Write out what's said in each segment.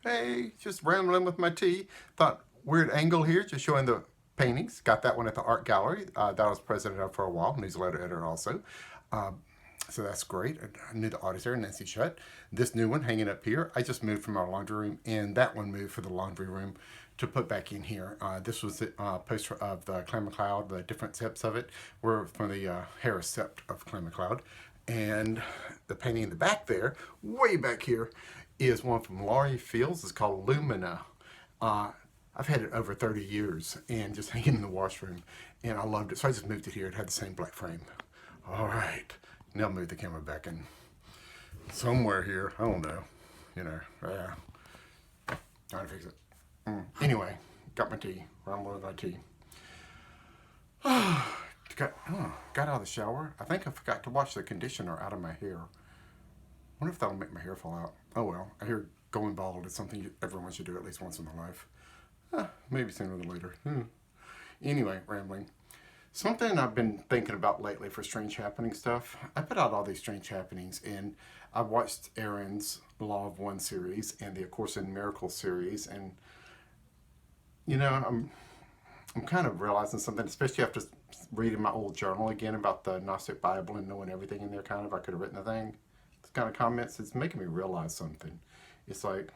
Hey, just rambling with my tea. Thought weird angle here, just showing the paintings. Got that one at the art gallery that I was president of for a while, newsletter editor also. Um, so that's great. I knew the artist there, Nancy Shutt. This new one hanging up here, I just moved from our laundry room, and that one moved for the laundry room to put back in here. This was the poster of the Clan MacLeod, the different steps of it were from the Harris sept of Clan MacLeod. And the painting in the back there, way back here, is one from Laurie Fields. It's called Lumina. Uh, I've had it over 30 years and just hanging in the washroom, and I loved it. So I just moved it here. It had the same black frame. All right, now I'll move the camera back in somewhere here. I don't know. Trying to fix it. Anyway, got my tea. Rambling with my tea. Got out of the shower. I think I forgot to wash the conditioner out of my hair. Wonder if that'll make my hair fall out. Oh well, I hear going bald is something everyone should do at least once in their life. Maybe sooner than later. Anyway, rambling. Something I've been thinking about lately for Strange Happening stuff. I put out all these Strange Happenings, and I watched Aaron's Law of One series and the A Course in Miracles series, and I'm kind of realizing something, especially after reading my old journal again about the Gnostic Bible and knowing everything in there. Kind of, I could have written a thing. This kind of comments. It's making me realize something. It's like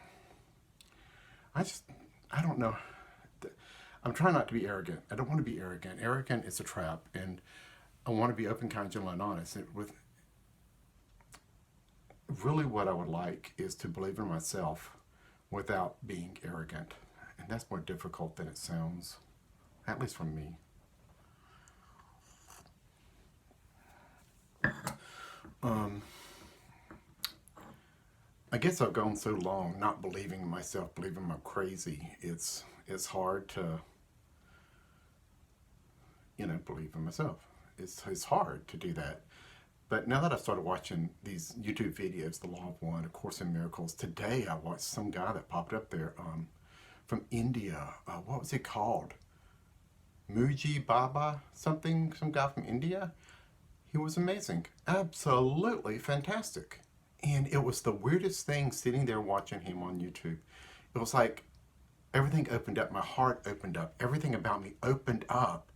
I just I don't know. I'm trying not to be arrogant. I don't want to be arrogant. Arrogant is a trap, and I want to be open, kind, gentle, and honest. And with really, what I would like is to believe in myself without being arrogant, and that's more difficult than it sounds, at least for me. Um, I guess I've gone so long not believing in myself, believing I'm crazy. It's hard to believe in myself. It's hard to do that. But now that I've started watching these YouTube videos, The Law of One, A Course in Miracles, today I watched some guy that popped up there from India. What was he called? Muji Baba something, some guy from India. He was amazing, absolutely fantastic. And it was the weirdest thing sitting there watching him on YouTube. It was like everything opened up, my heart opened up, everything about me opened up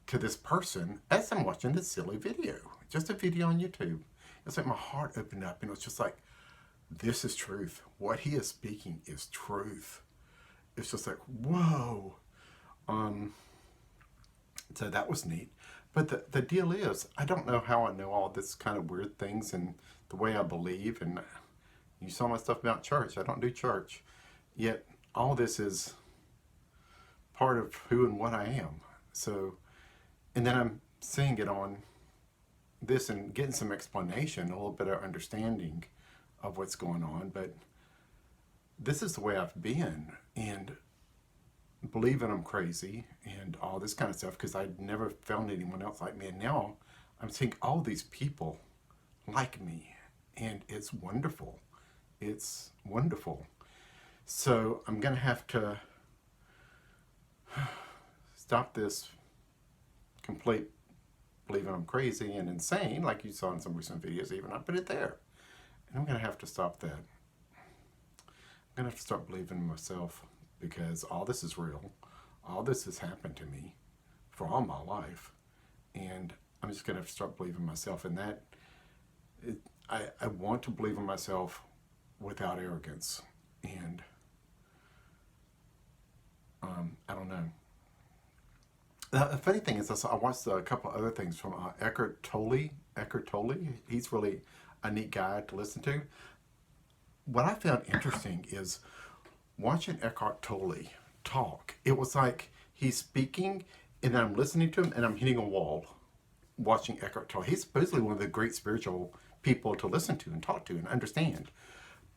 to this person as I'm watching this silly video, just a video on YouTube. It's like my heart opened up, and it was just like, this is truth. What he is speaking is truth. It's just like, whoa. So that was neat. But the deal is, I don't know how I know all this kind of weird things and the way I believe. And you saw my stuff about church. I don't do church. Yet all this is part of who and what I am. So, and then I'm seeing it on this and getting some explanation, a little bit of understanding of what's going on. But this is the way I've been. And believing I'm crazy and all this kind of stuff because I'd never found anyone else like me. And now I'm seeing all these people like me, and it's wonderful. It's wonderful. So I'm going to have to stop this complete believing I'm crazy and insane, like you saw in some recent videos even. I put it there. And I'm going to have to stop that. I'm going to have to start believing in myself, because all this is real. All this has happened to me for all my life. And I'm just going to have to start believing in myself. And I want to believe in myself without arrogance. And I don't know. The funny thing is, I watched a couple of other things from Eckhart Tolle. Eckhart Tolle, he's really a neat guy to listen to. What I found interesting is watching Eckhart Tolle talk. It was like he's speaking, and then I'm listening to him, and I'm hitting a wall watching Eckhart Tolle. He's supposedly one of the great spiritual people to listen to and talk to and understand.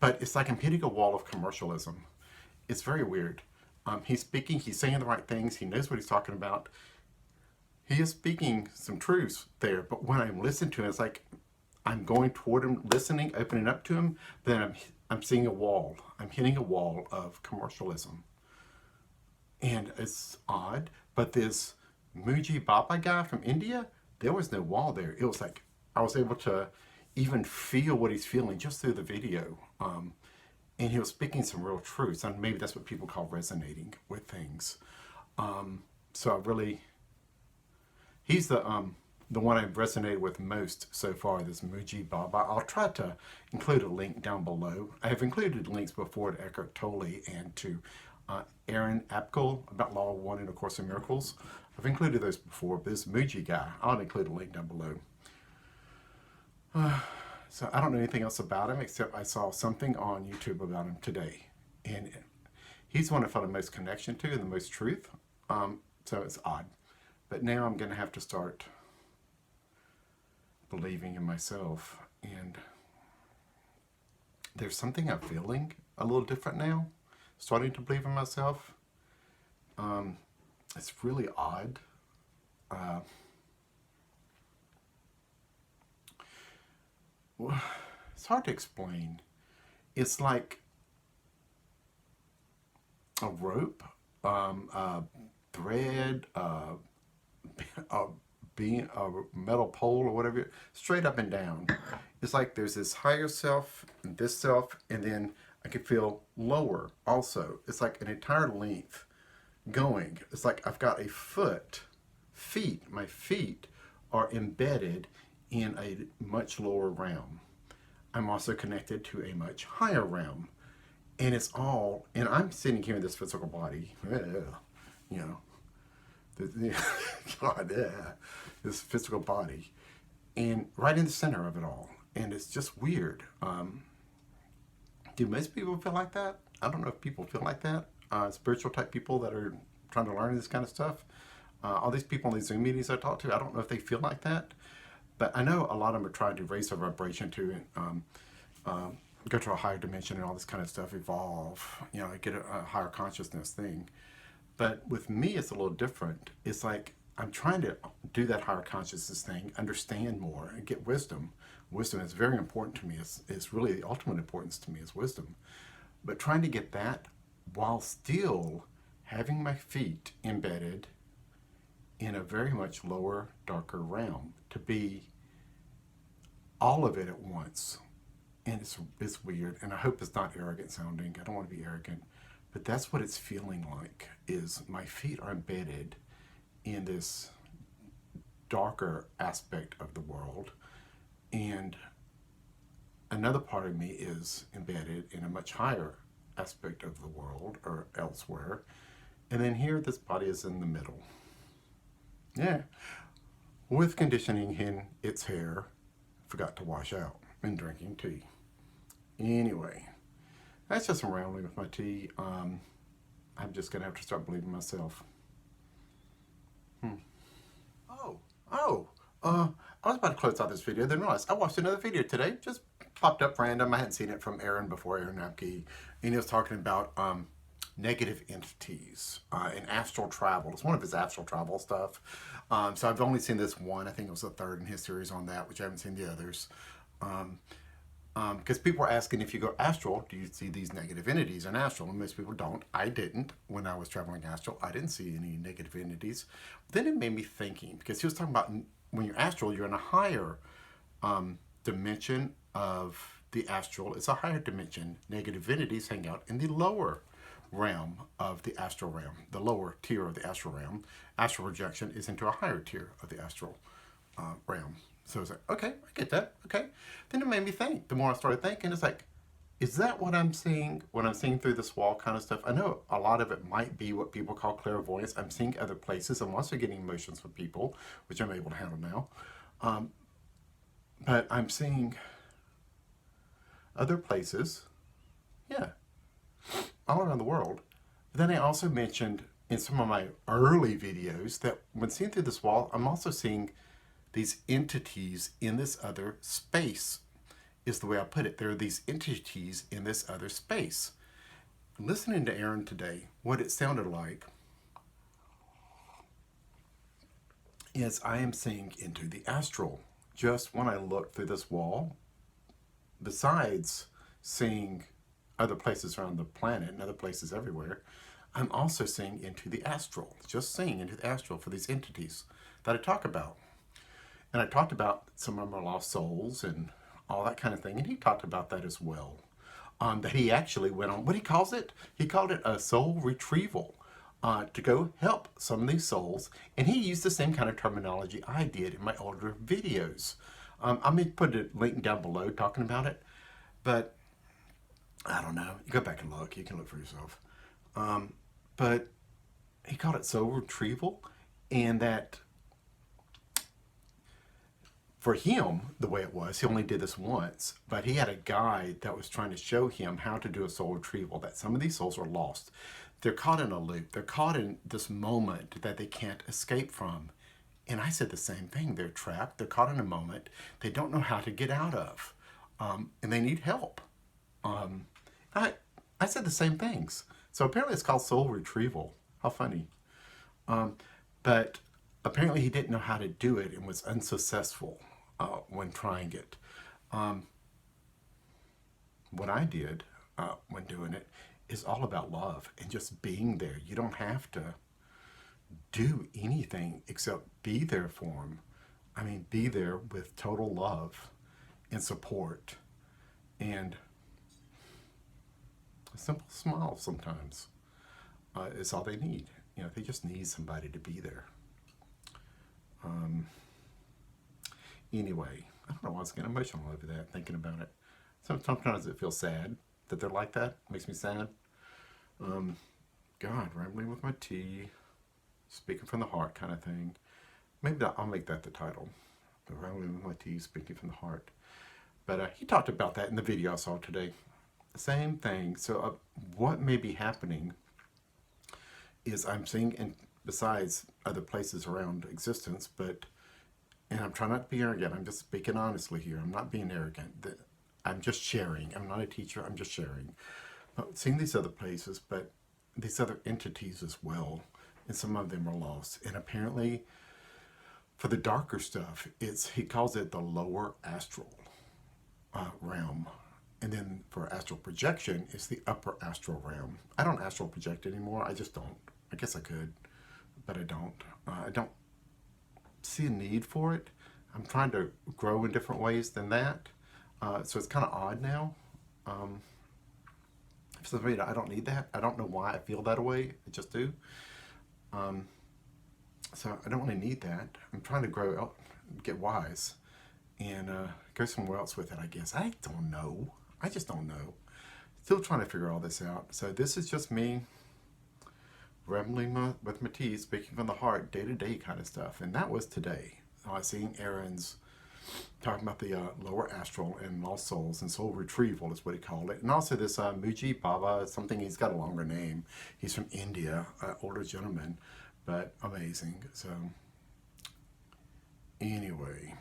But it's like I'm hitting a wall of commercialism. It's very weird. He's speaking, he's saying the right things, he knows what he's talking about. He is speaking some truths there, but when I'm listening to him, it's like I'm going toward him, listening, opening up to him, then I'm seeing a wall. I'm hitting a wall of commercialism. And it's odd, but this Muji Baba guy from India, there was no wall there. It was like I was able to even feel what he's feeling just through the video. and he was speaking some real truths, and maybe that's what people call resonating with things. So I really, he's the one I've resonated with most so far, this Muji Baba. I'll try to include a link down below. I have included links before to Eckhart Tolle and to Aaron Apkel about Law of One and A Course in Miracles. I've included those before, but this Muji guy, I'll include a link down below. So I don't know anything else about him except I saw something on YouTube about him today. And he's the one I felt the most connection to and the most truth. So it's odd. But now I'm going to have to start believing in myself. And there's something I'm feeling a little different now. Starting to believe in myself. It's really odd. It's hard to explain. It's like a rope, a thread, a metal pole or whatever, straight up and down. It's like there's this higher self and this self, and then I can feel lower also. It's like an entire length going. It's like I've got a feet. My feet are embedded in a much lower realm. I'm also connected to a much higher realm. And it's all, and I'm sitting here in this physical body, you know, God, yeah, this physical body, and right in the center of it all. And it's just weird. Do most people feel like that? I don't know if people feel like that. Spiritual type people that are trying to learn this kind of stuff. All these people in these Zoom meetings I talk to, I don't know if they feel like that. But I know a lot of them are trying to raise their vibration to go to a higher dimension and all this kind of stuff, evolve, you know, get a higher consciousness thing. But with me, it's a little different. It's like I'm trying to do that higher consciousness thing, understand more, and get wisdom. Wisdom is very important to me. It's really the ultimate importance to me is wisdom. But trying to get that while still having my feet embedded in a very much lower, darker realm, to be all of it at once. And it's weird, and I hope it's not arrogant sounding. I don't want to be arrogant, but that's what it's feeling like, is my feet are embedded in this darker aspect of the world, and another part of me is embedded in a much higher aspect of the world or elsewhere, and then here this body is in the middle. Yeah, with conditioning in its hair, forgot to wash out, and drinking tea. Anyway, that's just some rambling with my tea. I'm just gonna have to start believing myself. I was about to close out this video, then realized I watched another video today. Just popped up random. I hadn't seen it from Aaron before, Aaron Napke, and he was talking about negative entities and astral travel. It's one of his astral travel stuff. So I've only seen this one. I think it was the third in his series on that, which I haven't seen the others. Because people are asking, if you go astral, do you see these negative entities in astral? And most people don't. I didn't. When I was traveling astral, I didn't see any negative entities. Then it made me thinking, because he was talking about when you're astral, you're in a higher dimension of the astral. It's a higher dimension. Negative entities hang out in the lower realm of the astral realm, the lower tier of the astral realm. Astral projection is into a higher tier of the astral realm. So it's like, okay, I get that. Okay. Then it made me think. The more I started thinking, it's like, is that what I'm seeing when I'm seeing through this wall kind of stuff? I know a lot of it might be what people call clairvoyance. I'm seeing other places. I'm also getting emotions from people, which I'm able to handle now. But I'm seeing other places, yeah, all around the world. But then I also mentioned in some of my early videos that when seeing through this wall, I'm also seeing these entities in this other space, is the way I put it. There are these entities in this other space. Listening to Aaron today, what it sounded like is I am seeing into the astral. Just when I look through this wall, besides seeing other places around the planet and other places everywhere, I'm also seeing into the astral, just seeing into the astral for these entities that I talk about. And I talked about some of my lost souls and all that kind of thing, and he talked about that as well. that he actually went on. What he calls it? He called it a soul retrieval. To go help some of these souls, and he used the same kind of terminology I did in my older videos. I may put a link down below talking about it, but I don't know. You go back and look. You can look for yourself. But he called it soul retrieval, and that for him, the way it was, he only did this once, but he had a guide that was trying to show him how to do a soul retrieval, that some of these souls are lost. They're caught in a loop. They're caught in this moment that they can't escape from. And I said the same thing. They're trapped. They're caught in a moment they don't know how to get out of. And they need help. I said the same things. So apparently it's called soul retrieval. How funny. But apparently he didn't know how to do it and was unsuccessful when trying it. What I did when doing it is all about love and just being there. You don't have to do anything except be there for them. I mean, be there with total love and support and a simple smile sometimes is all they need. You know, they just need somebody to be there. Anyway, I don't know why I was getting emotional over that, thinking about it. Sometimes it feels sad that they're like that. It makes me sad. God, rambling with my tea, speaking from the heart kind of thing. Maybe I'll make that the title. Rambling with my tea, speaking from the heart. But he talked about that in the video I saw today. Same thing. So what may be happening is I'm seeing, and besides other places around existence, and I'm trying not to be arrogant. I'm just speaking honestly here. I'm not being arrogant. I'm just sharing. I'm not a teacher. I'm just sharing. Seeing these other places, but these other entities as well, and some of them are lost. And apparently, for the darker stuff, he calls it the lower astral realm, and then for astral projection, it's the upper astral realm. I don't astral project anymore. I just don't. I guess I could, but I don't. I don't see a need for it. I'm trying to grow in different ways than that, so it's kind of odd now. For some reason, I don't need that. I don't know why I feel that way. I just do. So I don't really need that. I'm trying to grow out, get wise, and go somewhere else with it, I guess. I don't know. I just don't know. Still trying to figure all this out. So this is just me rambling with my tea, speaking from the heart, day-to-day kind of stuff. And that was today. Seeing Aaron's talking about the lower astral and lost souls and soul retrieval is what he called it. And also this Muji Baba, something, he's got a longer name. He's from India, older gentleman, but amazing. So anyway.